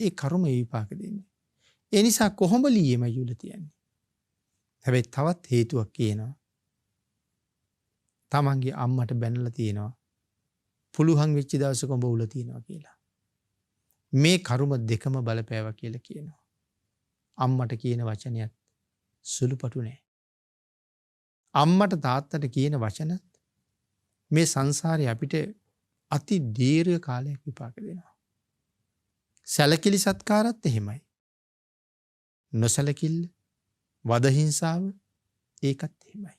ඒ කර්ම විපාක දෙන්නේ. ඒ නිසා කොහොම ලීයේමයි උල තියන්නේ. හැබැයි තවත් හේතුවක් කියනවා. තමන්ගේ අම්මට බැනලා තියෙනවා. පුළුවන් වෙච්ච දවසක ඔබ උල තියනවා කියලා. මේ කර්ම දෙකම බලපෑවා කියලා කියනවා. අම්මට කියන වචනයත් සුළුපටු නෑ. අම්මට තාත්තට කියන වචනත් මේ සංසාරේ අපිට අති දීර්ඝ කාලයක් විපාක දෙනවා. සැලකිලි සත්කාරත් එහෙමයි. නොසැලකිල්ල වදහිංසාව ඒකත් එහෙමයි.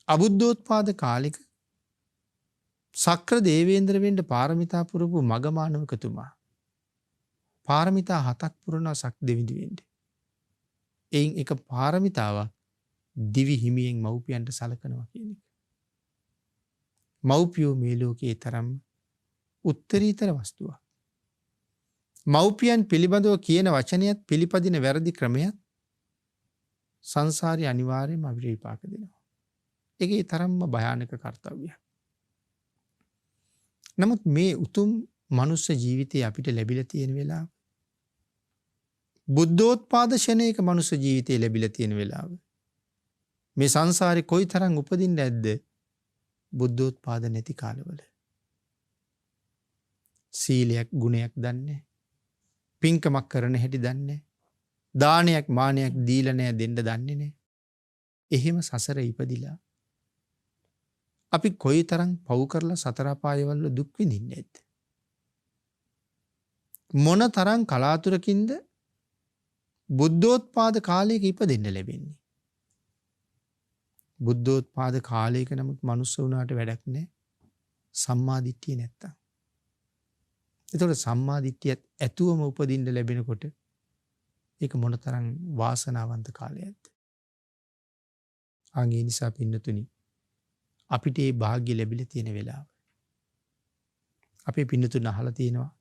අබුද්ධෝත්පාද කාලෙක සක්‍ර දේවේන්ද්‍ර වෙන්න පාරමිතා පුරපු මගමානවකතුමා පාරමිතා 7ක් පුරනවා සක් දෙවිඳු වෙන්න. එයින් එක පාරමිතාවක් දිවි හිමියෙන් මව්පියන්ට සලකනවා කියන එක. මව්පියෝ මේ ලෝකයේ තරම් උත්තරීතර වස්තුවක්. මව්පියන් පිළිබඳව කියන වචනයත් පිළිපදින වැරදි ක්‍රමයක් සංසාරේ අනිවාර්යයෙන්ම අපිට විපාක දෙනවා. ඒකේ තරම්ම භයානක කාර්යයක්. නමුත් මේ උතුම් මනුස්ස ජීවිතේ අපිට ලැබිලා තියෙන වෙලාව බුද්ධෝත්පාද ශනේක මනුස්ස ජීවිතේ ලැබිලා තියෙන වෙලාව මේ සංසාරේ කොයිතරම් උපදින්න ඇද්ද බුද්ධෝත්පාද නැති කාලවල. සීලයක් ගුණයක් දන්නේ පින්කමක් කරන හැටි දන්නේ දානයක් මානයක් දීලා නැහැ දෙන්න දන්නේ නැහැ. එහෙම සසර ඉපදිලා අපි කොයිතරම් පව් කරලා සතර අපායවල දුක් විඳින්නේ නැද්ද? මොන තරම් කලාතුරකින්ද බුද්ධෝත්පාද කාලයක ඉපදෙන්න ලැබෙන්නේ? බුද්ධෝත්පාද කාලයක නමුත් මනුස්ස වුණාට වැඩක් නැහැ. සම්මා දිට්ඨිය නැත්තම්. ඒතකොට සම්මා දිට්ඨියත් ඇතුවම උපදින්න ලැබෙනකොට ඒක මොනතරම් වාසනාවන්ත කාලයක්ද? ආගේ නිසා පින්නතුනි අපිට මේ වාග්ය ලැබිලා තියෙන වෙලාව. අපේ පින්නතුන් අහලා තියෙනවා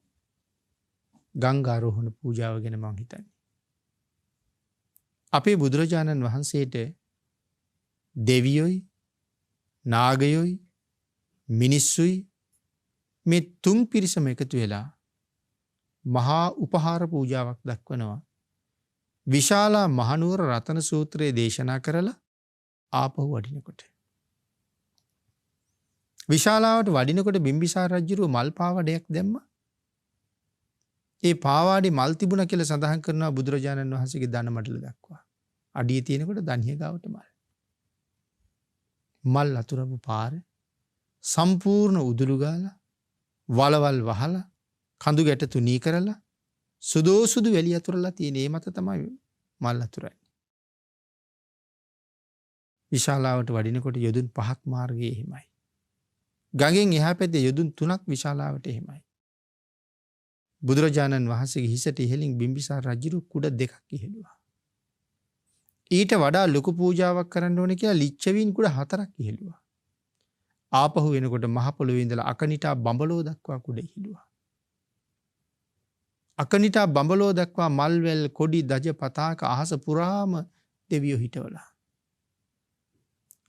ගංගාරෝහණ පූජාව ගැන මම හිතන්නේ. අපේ බුදුරජාණන් වහන්සේට දෙවියොයි නාගයොයි මිනිස්සුයි මේ තුන් පිරිසම එකතු වෙලා මහා උපහාර පූජාවක් දක්වනවා. විශාලා මහනුවර රතන සූත්‍රයේ දේශනා කරලා ආපහු වඩිනකොට. විශාලාවට වඩිනකොට බිම්බිසාර රජුරුව මල් පාවඩයක් දැම්ම. ඒ පාවාඩි මල් තිබුණ කියලා සඳහන් කරනවා බුදුරජාණන් වහන්සේගේ දන මඩල දක්වා. අඩිය තියෙනකොට දණිය ගාවට මල්. මල් අතුරපු පාර සම්පූර්ණ උදුළු ගාලා වලවල් වහලා කඳු ගැට තුනී කරලා සුදෝසුදු වැලි අතුරලා තියෙන ඒ මත තමයි මල් අතුරන්නේ. විශාලාවට වඩිනකොට යොදුන් 5ක් මාර්ගයේ එහෙමයි. ගඟෙන් එහා පැත්තේ යොදුන් 3ක් විශාලාවට එහෙමයි. බුදුරජාණන් වහන්සේගේ හිසට ඉහළින් බිම්බිසාර රජු කුඩ 2ක් ඉහෙළුවා. ඊට වඩා ලොකු පූජාවක් කරන්න ඕනේ කියලා ලිච්ඡවීන් කුඩ 4ක් ඉහෙළුවා. ආපහු වෙනකොට මහ පොළොවේ ඉඳලා අකනිටා බඹලෝ දක්වා කුඩ ඉහෙළුවා. අකනිටා බඹලෝ දක්වා මල්වැල් කොඩි දජ පතාක අහස පුරාම දෙවියෝ හිටවලා.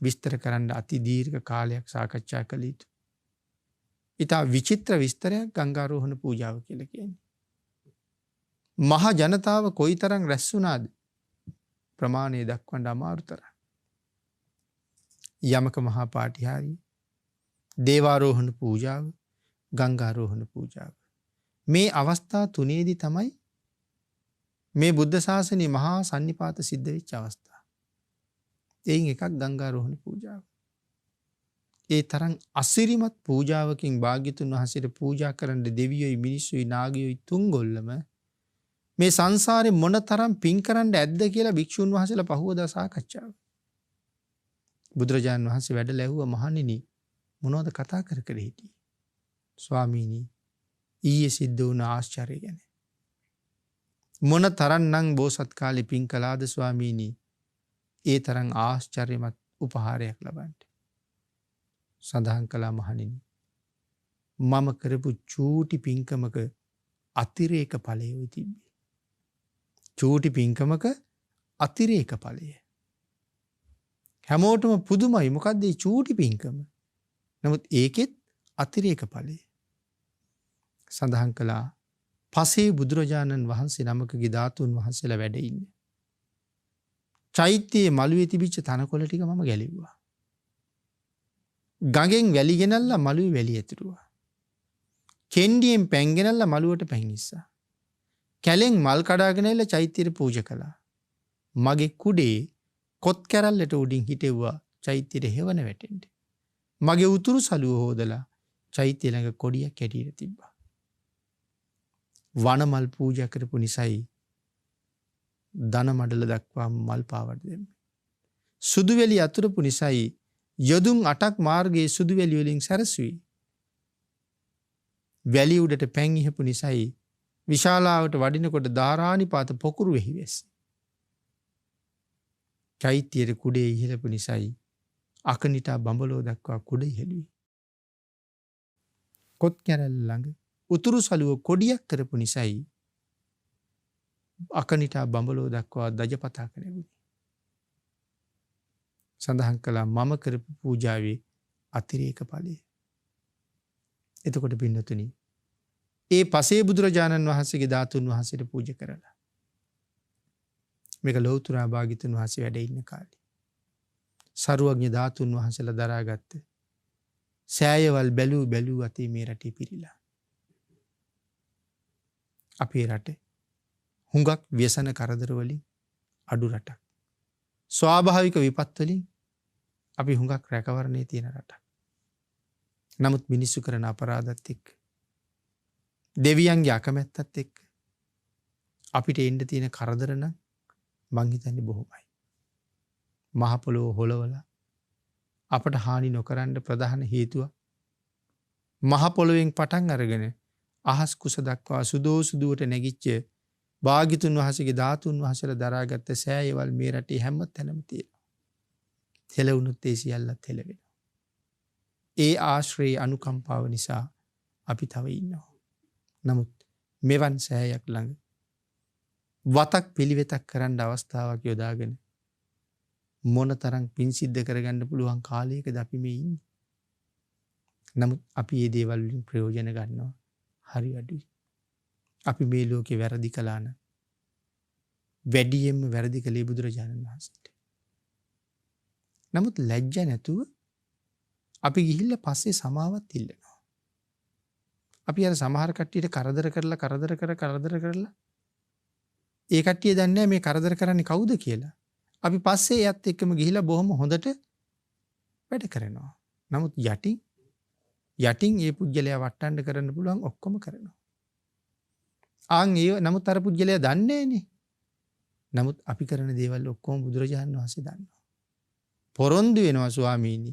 විස්තර කරන්න අති දීර්ඝ කාලයක් සාකච්ඡා කළ යුතු. ඉතා විචිත්‍ර විස්තරයක් ගංගාරෝහණ පූජාව කියලා කියන්නේ. මහා ජනතාව කොයිතරම් රැස් වුණාද? ප්‍රමාණය දක්වන්න අමාරු තරම්. යමක මහා පාටිහාරිය, දේවාරෝහණ පූජාව, ගංගාරෝහණ පූජාව. මේ අවස්ථා තුනේදී තමයි මේ බුද්ධ ශාසනයේ මහා සන්නිපාත සිද්ධ වෙච්ච අවස්ථා. එයින් එකක් ගංගාරෝහණ පූජාව. ඒ තරම් අසිරිමත් පූජාවකින් භාග්‍යතුන් වහන්සේට පූජා කරන්න දෙවියෝයි මිනිස්සුයි නාගයෝයි තුන්ගොල්ලම මේ සංසාරේ මොන තරම් පින් කරන්න ඇද්ද කියලා භික්ෂුන් වහන්සේලා පහුවදා සාකච්ඡාව. බුදුරජාණන් වහන්සේ වැඩලා ඇහුවා මහණෙනි මොනවද කතා කර කර හිටියේ? ස්වාමීනි ඊයේ සිද්ධ වුණ ආශ්චර්ය ගැන. මොන තරම්නම් බෝසත් කාලේ පින් කළාද ස්වාමීනි? ඒ තරම් ආශ්චර්යමත් උපහාරයක් ලබන්න. සඳහන් කළා මහණෙනි මම කරපු චූටි පින්කමක අතිරේක ඵලය වෙ තිබ්බේ. චූටි පින්කමක අතිරේක ඵලය. හැමෝටම පුදුමයි මොකද්ද මේ චූටි පින්කම? නමුත් ඒකෙත් අතිරේක ඵලය. සඳහන් කළා පසේ බුදුරජාණන් වහන්සේ නමකගේ ධාතුන් වහන්සේලා වැඩ ඉන්නේ. චෛත්‍යයේ මළුවේ තිබිච්ච තනකොළ ටික මම ගැලෙව්වා. ගඟෙන් වැලි ගෙනල්ලා මළුවේ වැලි ඇතුරුවා. කෙන්ඩියෙන් පැන් ගෙනල්ලා මළුවට පැන් ඉස්සා. කැලෙන් මල් කඩාගෙන ඇවිල්ලා චෛත්‍යයට පූජා කළා. මගේ කුඩේ කොත් කැරල්ලට උඩින් හිටෙව්වා චෛත්‍යයට හේවන වැටෙන්න. මගේ උතුරු සළුව හොදලා චෛත්‍ය ළඟ කොඩියක් කැටියට තිබ්බා. වනමල් පූජා කරපු නිසායි දන මඩල දක්වා මල් පාවඩ දෙන්නේ. සුදු වැලි අතුරපු නිසායි යොදුන් 8ක් මාර්ගයේ සුදු වැලි වලින් සැරසුයි. වැලි උඩට පැන් ඉහපු නිසායි විශාලාවට වඩිනකොට ධාරානිපාත පොකුරු වෙහි වෙස්සේ. චෛත්‍යයේ කුඩේ ඉහළපු නිසායි අකනිටා බඹලෝ දක්වා කුඩ ඉහළුයි. කොත් කැරැල්ල ළඟ උතුරු සළුව කොඩියක් කරපු නිසායි අකනිටා බඹලෝ දක්වා දජ පතාක ලැබුණේ. සඳහන් කළා මම කරපු පූජාවේ අතිරේක ඵලය. එතකොට පින්නතුනි ඒ පසේ බුදුරජාණන් වහන්සේගේ ධාතුන් වහන්සේට පූජා කරලා මේක ලෞතුරා භාග්‍යතුන් වහන්සේ වැඩ ඉන්න කාලේ සරුවඥ ධාතුන් වහන්සේලා දරාගත්ත සෑයවල් බැලූ අතේ මේ රටේ පිරීලා. අපේ රට හුඟක් ව්‍යසන කරදර වලින් අඩු රටක්. ස්වාභාවික විපත් වලින් අපි හුඟක් රැකවරණේ තියෙන රටක්. නමුත් මිනිස්සු කරන අපරාධත් එක්ක දෙවියන්ගේ අකමැත්තත් එක්ක අපිට එන්න තියෙන කරදර නම් මං හිතන්නේ බොහොමයි. මහ පොළොව හොලවලා අපට හානි නොකරන්න ප්‍රධාන හේතුව මහ පොළොවෙන් පටන් අරගෙන අහස් කුස දක්වා සුදෝසුදුවට නැගිච්ච භාග්‍යතුන් වහන්සේගේ ධාතුන් වහන්සේලා දරාගත්ත සෑයවල් මේ රටේ හැම තැනම තියෙනවා. හෙලවුණොත් ඒ සියල්ලත් හෙලවෙනවා. ඒ ආශ්‍රේ අනුකම්පාව නිසා අපි තව ඉන්නවා. නමුත් මෙවන් සෑයක් ළඟ වතක් පිළිවෙතක් කරන්න අවස්ථාවක් යොදාගෙන මොනතරම් පින් සිද්ධ කරගන්න පුළුවන් කාලයකද අපි මේ ඉන්නේ. නමුත් අපි මේ දේවල් වලින් ප්‍රයෝජන ගන්නවා හරි අඩුයි. අපි මේ ලෝකේ වැරදි කළා නම් වැඩියෙන්ම වැරදි කළේ බුදුරජාණන් වහන්සේට. නමුත් ලැජ්ජ නැතුව අපි ගිහිල්ලා පස්සේ සමාවත් ඉල්ලනවා. අපි අර සමහර කට්ටියට කරදර කරලා ඒ කට්ටිය දන්නේ නැහැ මේ කරදර කරන්නේ කවුද කියලා. අපි පස්සේ එයත් එක්කම ගිහිලා බොහොම හොඳට වැඩ කරනවා. නමුත් යටින් ඒ පුජ්‍යලයා වට්ටන්න කරන්න පුළුවන් ඔක්කොම කරනවා. නමුත් අර පුජ්‍යලයා දන්නේ නැහනේ. නමුත් අපි කරන දේවල් ඔක්කොම බුදුරජාණන් වහන්සේ දන්නවා. පොරොන්දු වෙනවා ස්වාමීනි.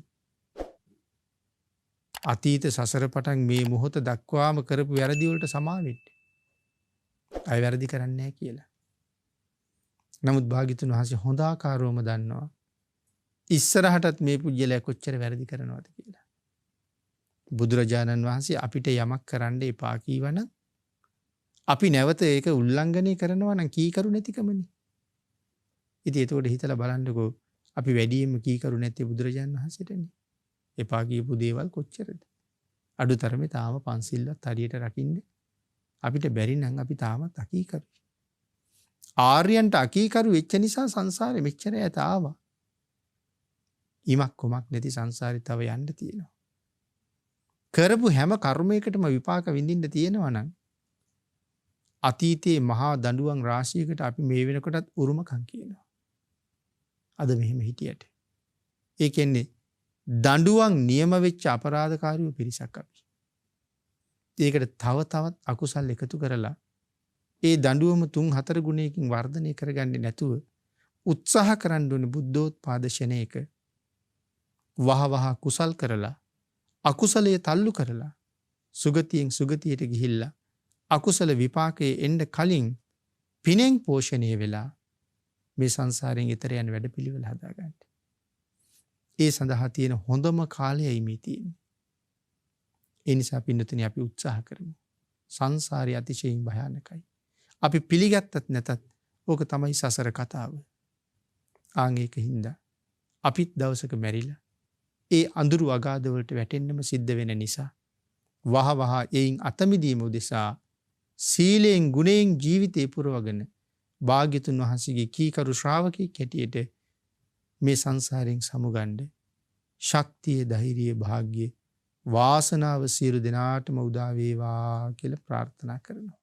අතීත සසර පටන් මේ මොහොත දක්වාම කරපු වැරදි වලට සමා වෙන්න. අය වැරදි කරන්නේ නැහැ කියලා. නමුත් භාග්‍යතුන් වහන්සේ හොඳ ආකාරවම දන්නවා. ඉස්සරහටත් මේ පුජ්‍යලයා කොච්චර වැරදි කරනවද කියලා. බුදුරජාණන් වහන්සේ අපිට යමක් කරන්න එපා කීවනම් අපි නැවත ඒක උල්ලංඝනය කරනවා නම් කීකරු නැතිකමනේ. ඉතින් ඒතකොට හිතලා බලන්නකෝ අපි වැඩියෙන්ම කීකරු නැත්තේ බුදුරජාණන් වහන්සේටනේ. එපා කියපු දේවල් කොච්චරද? අඩුතරමේ තාම පන්සිල්වත් හරියට රකින්න අපිට බැරි නම් අපි තාමත් අකීකරුයි. ආර්යයන්ට අකීකරු වෙච්ච නිසා සංසාරෙ මෙච්චර ඈත ආවා. ඉමක් කොමක් නැති සංසාරේ තව යන්න තියෙනවා. කරපු හැම කර්මයකටම විපාක විඳින්න තියෙනවා නම් අතීතයේ මහා දඬුවම් රාශියකට අපි මේ වෙනකොටත් උරුමකම් කියනවා. අද මෙහෙම හිටියට. ඒ කියන්නේ දඬුවම් නියම වෙච්ච අපරාධකාරයෝ පිරිසක් අපි. ඒකට තව තවත් අකුසල් එකතු කරලා ඒ දඬුවම 3-4 ගුණයකින් වර්ධනය කරගන්නේ නැතුව උත්සාහ කරන්න ඕනේ බුද්ධෝත්පාද ශනේක වහ කුසල් කරලා අකුසලයේ තල්ලු කරලා සුගතියෙන් සුගතියට ගිහිල්ලා අකුසල විපාකයේ එන්න කලින් පිනෙන් පෝෂණය වෙලා මේ සංසාරයෙන් ඈතර යන වැඩපිළිවෙල හදාගන්න. ඒ සඳහා තියෙන හොඳම කාලයයි මේ තියෙන්නේ. ඒ නිසා පින්නතුනි අපි උත්සාහ කරමු. සංසාරය අතිශයින් භයානකයි. අපි පිළිගත්තත් නැතත් ඕක තමයි සසර කතාව. ඒකින්ද අපිත් දවසක මැරිලා ඒ අඳුරු අගාධ වලට වැටෙන්නම සිද්ධ වෙන නිසා වහ එයින් අත මිදීම උදෙසා සීලයෙන් ගුණයෙන් ජීවිතේ පුරවගෙන භාග්‍යතුන් වහන්සේගේ කීකරු ශ්‍රාවකෙක් හැටියට මේ සංසාරයෙන් සමුගන්න ශක්තිය ධෛර්යය භාග්‍ය වාසනාව සියලු දෙනාටම උදා වේවා කියලා ප්‍රාර්ථනා කරනවා.